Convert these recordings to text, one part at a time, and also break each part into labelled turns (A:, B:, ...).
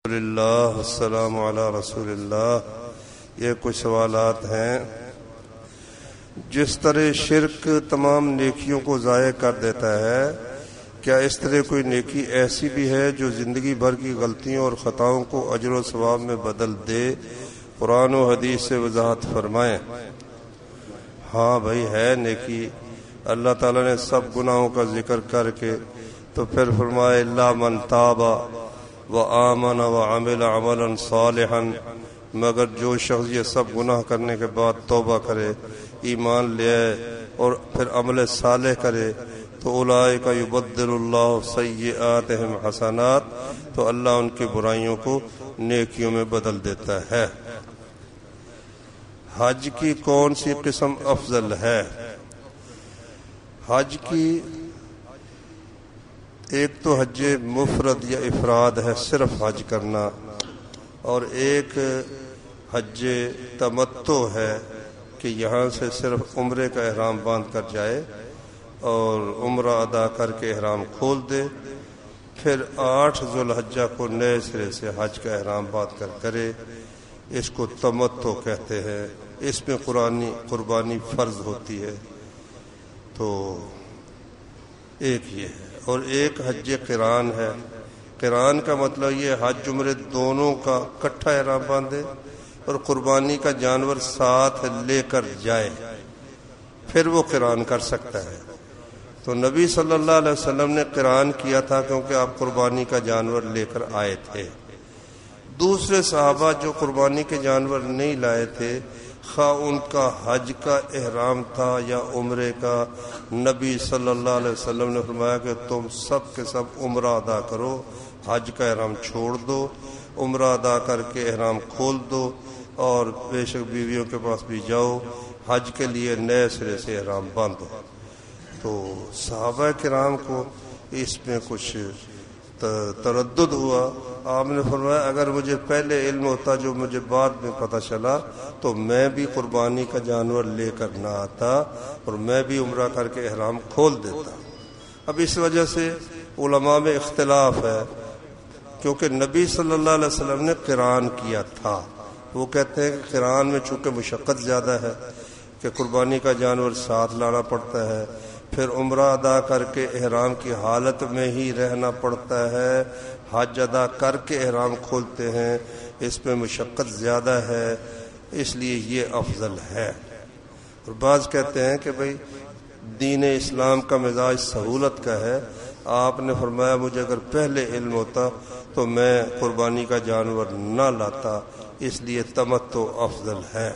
A: اللہ السلام علی رسول اللہ۔ یہ کچھ سوالات ہیں۔ جس طرح شرک تمام نیکیوں کو ضائع کر دیتا ہے، کیا اس طرح کوئی نیکی ایسی بھی ہے جو زندگی بھر کی غلطیوں اور خطاؤں کو اجر و ثواب میں بدل دے؟ قرآن و حدیث سے وضاحت فرمائیں۔ ہاں بھائی، ہے نیکی۔ اللہ تعالیٰ نے سب گناہوں کا ذکر کر کے تو پھر فرمائے الا من تاب وآمن وعمل عملا صالحا، مگر جو شخص یہ سب گناہ کرنے کے بعد توبہ کرے، ایمان لے آئے اور پھر عمل صالح کرے تو اولئک یبدل اللہ سیئاتہم حسنات، تو اللہ ان کی برائیوں کو نیکیوں میں بدل دیتا ہے۔ حج کی کون سی قسم افضل ہے؟ حج کی ایک تو حج مفرد یا افراد ہے، صرف حج کرنا، اور ایک حج تمتع ہے کہ یہاں سے صرف عمرے کا احرام باندھ کر جائے اور عمرہ ادا کر کے احرام کھول دے، پھر 8 ذو الحجہ کو نئے سرے سے حج کا احرام باندھ کر کرے۔ اس کو تمتع کہتے ہیں۔ اس میں قربانی فرض ہوتی ہے۔ تو ایک یہ ہے، اور ایک حج قران ہے۔ قران کا مطلب یہ حج عمرے دونوں کا اکٹھا احرام باندھے اور قربانی کا جانور ساتھ لے کر جائے، پھر وہ قران کر سکتا ہے۔ تو نبی صلی اللہ علیہ وسلم نے قران کیا تھا کیونکہ آپ قربانی کا جانور لے کر آئے تھے۔ دوسرے صحابہ جو قربانی کے جانور نہیں لائے تھے، خواہ ان کا حج کا احرام تھا یا عمرے کا، نبی صلی اللہ علیہ وسلم نے فرمایا کہ تم سب کے سب عمرہ ادا کرو، حج کا احرام چھوڑ دو، عمرہ ادا کر کے احرام کھول دو، اور بے شک بیویوں کے پاس بھی جاؤ، حج کے لیے نئے سرے سے احرام باندھو۔ تو صحابہ کرام کو اس میں کچھ تردد ہوا۔ آپ نے فرمایا اگر مجھے پہلے علم ہوتا جو مجھے بعد میں پتہ چلا تو میں بھی قربانی کا جانور لے کر نہ آتا اور میں بھی عمرہ کر کے احرام کھول دیتا۔ اب اس وجہ سے علماء میں اختلاف ہے، کیونکہ نبی صلی اللہ علیہ وسلم نے قران کیا تھا۔ وہ کہتے ہیں کہ قران میں چونکہ مشقت زیادہ ہے کہ قربانی کا جانور ساتھ لانا پڑتا ہے، پھر عمرہ ادا کر کے احرام کی حالت میں ہی رہنا پڑتا ہے، حج ادا کر کے احرام کھولتے ہیں، اس میں مشقت زیادہ ہے، اس لیے یہ افضل ہے۔ اور بعض کہتے ہیں کہ بھئی دین اسلام کا مزاج سہولت کا ہے، آپ نے فرمایا مجھے اگر پہلے علم ہوتا تو میں قربانی کا جانور نہ لاتا، اس لیے تمتع افضل ہے۔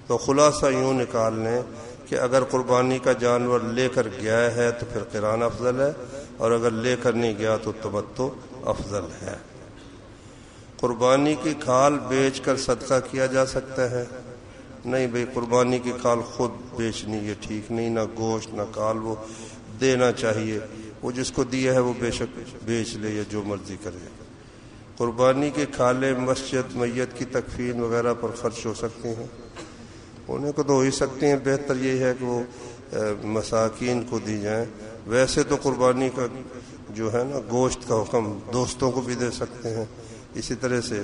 A: تو خلاصہ یوں نکال لیں کہ اگر قربانی کا جانور لے کر گیا ہے تو پھر قران افضل ہے، اور اگر لے کر نہیں گیا تو تمتع افضل ہے۔ قربانی کی کھال بیچ کر صدقہ کیا جا سکتا ہے؟ نہیں بھئی، قربانی کی کھال خود بیچنی یہ ٹھیک نہیں، نہ گوشت نہ کھال، وہ دینا چاہیے۔ وہ جس کو دیا ہے وہ بے شک بیچ لے یا جو مرضی کرے۔ قربانی کی کھالیں مسجد، میت کی تکفین وغیرہ پر خرچ ہو سکتی ہیں؟ انہیں کو تو ہو ہی سکتی ہیں، بہتر یہ ہے کہ وہ مساکین کو دی جائیں۔ ویسے تو قربانی کا جو ہے نا گوشت کا حکم دوستوں کو بھی دے سکتے ہیں، اسی طرح سے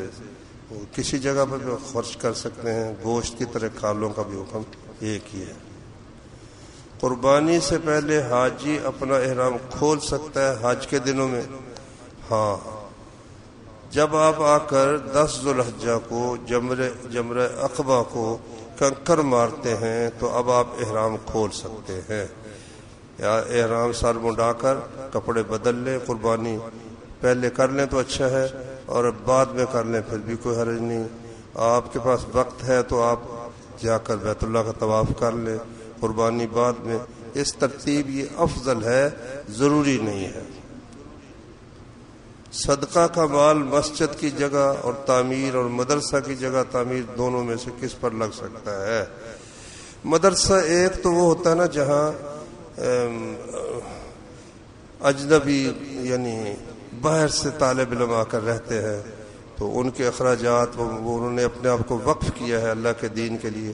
A: کسی جگہ پر بھی خرچ کر سکتے ہیں، گوشت کی طرح کھالوں کا بھی حکم ایک ہی ہے۔ قربانی سے پہلے حاجی اپنا احرام کھول سکتا ہے حج کے دنوں میں؟ ہاں، جب آپ آ کر 10 ذو الحجہ کو جمرہ عقبہ کو کنکر مارتے ہیں تو اب آپ احرام کھول سکتے ہیں، یا احرام سر منڈا کر کپڑے بدل لیں، قربانی پہلے کر لیں تو اچھا ہے، اور بعد میں کر لیں پھر بھی کوئی حرج نہیں۔ آپ کے پاس وقت ہے تو آپ جا کر بیت اللہ کا طواف کر لیں، قربانی بعد میں۔ اس ترتیب یہ افضل ہے، ضروری نہیں ہے۔ صدقہ کا مال مسجد کی جگہ اور تعمیر اور مدرسہ کی جگہ تعمیر دونوں میں سے کس پر لگ سکتا ہے؟ مدرسہ ایک تو وہ ہوتا ہے نا جہاں اجنبی یعنی باہر سے طالب علم آ کر رہتے ہیں، تو ان کے اخراجات وہ انہوں نے اپنے آپ کو وقف کیا ہے اللہ کے دین کے لیے،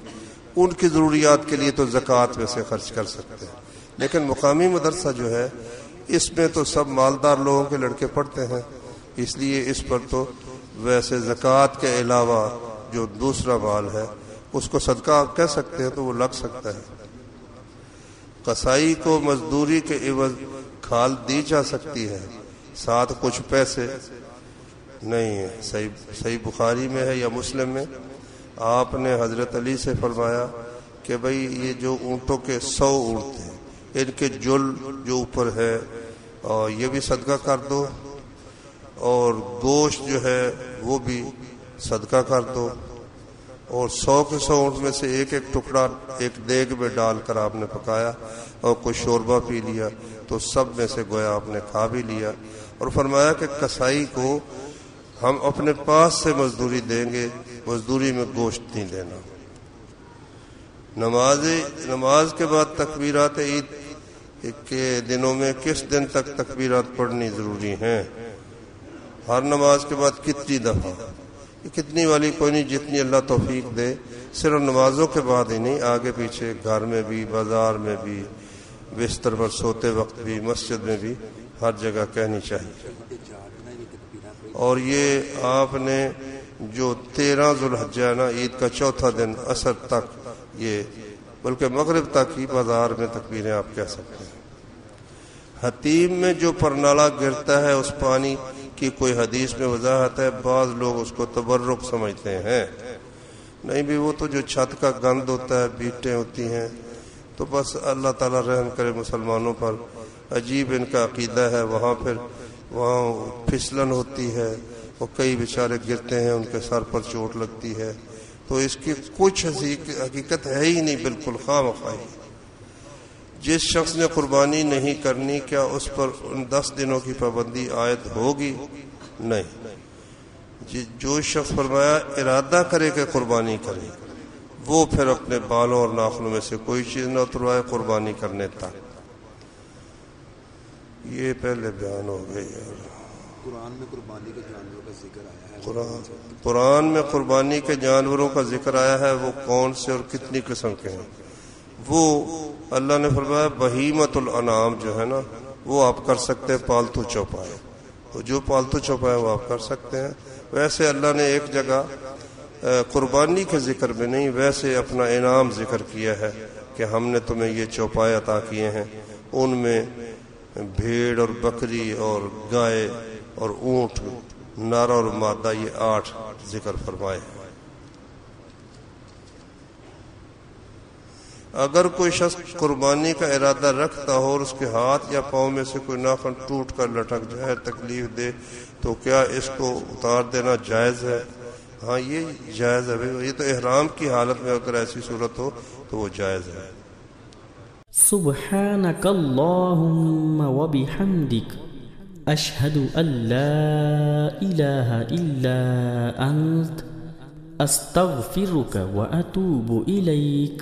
A: ان کی ضروریات کے لیے تو زکوٰۃ میں سے خرچ کر سکتے ہیں۔ لیکن مقامی مدرسہ جو ہے اس میں تو سب مالدار لوگوں کے لڑکے پڑھتے ہیں، اس لیے اس پر تو ویسے زکوٰۃ کے علاوہ جو دوسرا مال ہے اس کو صدقہ آپ کہہ سکتے ہیں تو وہ لگ سکتا ہے. قصائی کو مزدوری کے عوض کھال دی جا سکتی ہے، ساتھ کچھ پیسے نہیں ہے. صحیح بخاری میں ہے یا مسلم میں آپ نے حضرت علی سے فرمایا کہ بھئی یہ جو اونٹوں کے 100 اونٹ ہیں ان کے جل جو اوپر ہے اور یہ بھی صدقہ کر دو، اور گوشت جو ہے وہ بھی صدقہ کر دو، اور 100 کے 100 اونٹ میں سے ایک ایک ٹکڑا ایک دیگ میں ڈال کر آپ نے پکایا اور کوئی شوربہ پی لیا تو سب میں سے گویا آپ نے کھا بھی لیا. اور فرمایا کہ قصائی کو ہم اپنے پاس سے مزدوری دیں گے، مزدوری میں گوشت نہیں دینا. نماز کے بعد تکبیرات عید کے دنوں میں کس دن تک تکبیرات پڑھنی ضروری ہیں؟ ہر نماز کے بعد کتنی دفعہ؟ کتنی والی کوئی نہیں، جتنی اللہ توفیق دے. صرف نمازوں کے بعد ہی نہیں، آگے پیچھے گھر میں بھی، بازار میں بھی، بستر پر سوتے وقت بھی، مسجد میں بھی، ہر جگہ کہنی چاہیے. اور یہ آپ نے جو 13 ذوالحجہ نا عید کا چوتھا دن عصر تک، یہ بلکہ مغرب تک ہی بازار میں تکبیریں آپ کہہ سکتے ہیں. حتیم میں جو پرنالہ گرتا ہے اس پانی کی کوئی حدیث میں وضاحت ہے؟ بعض لوگ اس کو تبرک سمجھتے ہیں. نہیں بھی، وہ تو جو چھت کا گند ہوتا ہے، بیٹیں ہوتی ہیں، تو بس اللہ تعالیٰ رحم کرے مسلمانوں پر. عجیب ان کا عقیدہ ہے. وہاں پھسلن ہوتی ہے، وہ کئی بیچارے گرتے ہیں، ان کے سر پر چوٹ لگتی ہے. تو اس کی کچھ حقیقت ہے ہی نہیں، بالکل خواہ مخواہ. جس شخص نے قربانی نہیں کرنی، کیا اس پر ان 10 دنوں کی پابندی عائد ہوگی؟ نہیں. جو شخص فرمایا ارادہ کرے کہ قربانی کرے، وہ پھر اپنے بالوں اور ناخنوں میں سے کوئی چیز نہ اتروائے قربانی کرنے تک. یہ پہلے بیان ہو گئی.
B: قرآن میں قربانی کے جانوروں کا ذکر آیا ہے.
A: قرآن میں قربانی کے جانوروں کا ذکر آیا ہے. وہ کون سے اور کتنی قسم کے ہیں؟ وہ اللہ نے فرمایا بہیمت الانعام جو ہے نا، وہ آپ کر سکتے ہیں پالتو چوپائے. تو جو پالتو چوپائے وہ آپ کر سکتے ہیں. ویسے اللہ نے ایک جگہ قربانی کے ذکر میں نہیں، ویسے اپنا انعام ذکر کیا ہے کہ ہم نے تمہیں یہ چوپائے عطا کیے ہیں. ان میں بھیڑ اور بکری اور گائے اور اونٹ، نر اور مادہ، یہ 8 ذکر فرمائے. اگر کوئی شخص قربانی کا ارادہ رکھتا ہو اور اس کے ہاتھ یا پاؤں میں سے کوئی ناخن ٹوٹ کر لٹک جائے، تکلیف دے، تو کیا اس کو اتار دینا جائز ہے؟ ہاں، یہ جائز ہے. یہ تو احرام کی حالت میں اگر ایسی صورت ہو تو وہ جائز ہے.
C: سبحانك اللهم وبحمدك أشهد أن لا إله إلا أنت أستغفرك وأتوب إليك.